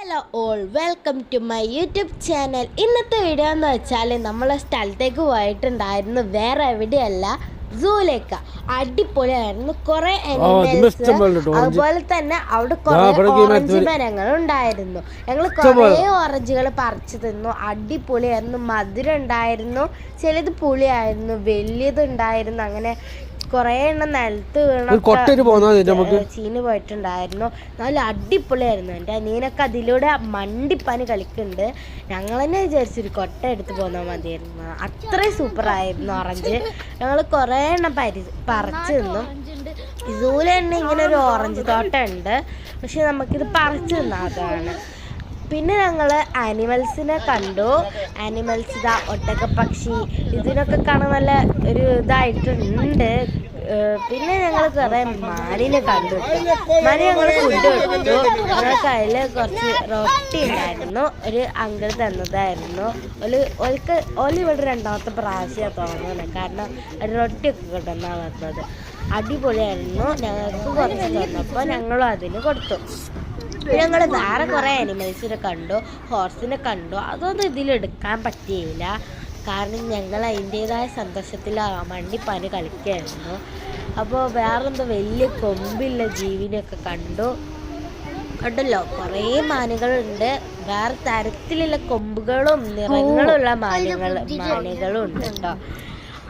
Hello all welcome to my YouTube channel. ഇന്നത്തെ video എന്ന് വെച്ചാൽ നമ്മളെ സ്ഥലത്തേക്ക് പോയിട്ടുണ്ടായിരുന്നു, വേറെ എവിടെയല്ല, സൂയിലേക്ക. അടിപൊളിയായിരുന്നു. കുറെ അനിമൽസ്, അതുപോലെ തന്നെ അവിടെ കുറെ ഓറഞ്ച് മരങ്ങൾ ഉണ്ടായിരുന്നു. ഞങ്ങൾ കുറെ ഓറഞ്ചുകൾ പറിച്ചു തിന്നു. അടിപൊളിയായിരുന്നു. മധുരം ഉണ്ടായിരുന്നു, ചിലത് പുളിയായിരുന്നു, വലിയത് ഉണ്ടായിരുന്നു. അങ്ങനെ കുറേ എണ്ണം നിലത്ത് വീണ ചീന് പോയിട്ടുണ്ടായിരുന്നു. നല്ല അടിപൊളിയായിരുന്നു. എൻ്റെ അനിയനൊക്കെ അതിലൂടെ മണ്ടിപ്പനി കളിക്കുന്നുണ്ട്. ഞങ്ങൾ തന്നെ വിചാരിച്ചൊരു കൊട്ട എടുത്ത് പോന്നാൽ മതിയായിരുന്നു. അത്രയും സൂപ്പറായിരുന്നു ഓറഞ്ച്. ഞങ്ങൾ കുറേ എണ്ണം പറിച്ചു തിന്നു. സൂല് തന്നെ ഇങ്ങനെ ഒരു ഓറഞ്ച് തോട്ടം ഉണ്ട്, പക്ഷെ നമുക്കിത് പറിച്ചു തിന്നാത്തതാണ്. പിന്നെ ഞങ്ങൾ ആനിമൽസിനെ കണ്ടു. ആനിമൽസ് ഇതാ ഒട്ടകപ്പക്ഷി, ഇതിനൊക്കെ കാണാൻ നല്ല ഒരു ഇതായിട്ടുണ്ട്. പിന്നെ ഞങ്ങൾ കുറേ മാനിനെ കണ്ടു. മാന് ഞങ്ങൾ ഫുഡ് കൊടുത്തു. ഞങ്ങളുടെ കയ്യിൽ കുറച്ച് റൊട്ടി ഉണ്ടായിരുന്നു, ഒരു അങ്കിൾ തന്നതായിരുന്നു. ഓല് ഇവിടെ രണ്ടാമത്തെ പ്രാവശ്യം തോന്നുന്നത്, കാരണം റൊട്ടിയൊക്കെ കൊണ്ടുവന്നാണ് വന്നത്. അടിപൊളിയായിരുന്നു. ഞങ്ങൾക്ക് കുറച്ച് തന്നപ്പോൾ ഞങ്ങളും അതിന് കൊടുത്തു. ഞങ്ങൾ വേറെ കുറേ ആനിമൽസിനെ കണ്ടു, ഹോർസിനെ കണ്ടു. അതൊന്നും ഇതിലെടുക്കാൻ പറ്റിയില്ല, കാരണം ഞങ്ങൾ അതിൻ്റേതായ സന്തോഷത്തിൽ മണ്ടിപ്പാന് കളിക്കുകയായിരുന്നു. അപ്പോൾ വേറെന്തോ വലിയ കൊമ്പില്ല ജീവിനെയൊക്കെ കണ്ടല്ലോ. കുറേ മാനുകളുണ്ട്, വേറെ തരത്തിലുള്ള കൊമ്പുകളും നിറങ്ങളുള്ള മാനുകളും ഉണ്ട് കേട്ടോ.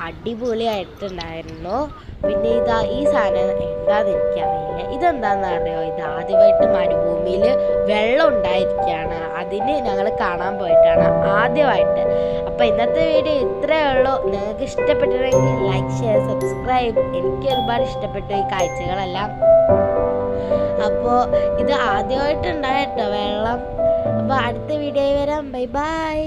അടിപൊളിയായിട്ടുണ്ടായിരുന്നു. പിന്നെ ഈ സാധനം എന്താണെന്ന് എനിക്കറിയില്ല. ഇതെന്താണെന്ന് അറിയോ? ഇത് ആദ്യമായിട്ട് മരുഭൂമിയിൽ വെള്ളം ഉണ്ടായിരിക്കുകയാണ്. അതിന് ഞങ്ങൾ കാണാൻ പോയിട്ടാണ് ആദ്യമായിട്ട്. അപ്പോൾ ഇന്നത്തെ വീഡിയോ ഇത്രയേ ഉള്ളൂ. നിങ്ങൾക്ക് ഇഷ്ടപ്പെട്ടിട്ടുണ്ടെങ്കിൽ ലൈക്ക്, ഷെയർ, സബ്സ്ക്രൈബ്. എനിക്ക് ഒരുപാട് ഇഷ്ടപ്പെട്ടു ഈ കാഴ്ചകളെല്ലാം. അപ്പോൾ ഇത് ആദ്യമായിട്ടുണ്ടായിട്ടോ വെള്ളം. അപ്പോൾ അടുത്ത വീഡിയോയിൽ വരാം. Bye bye.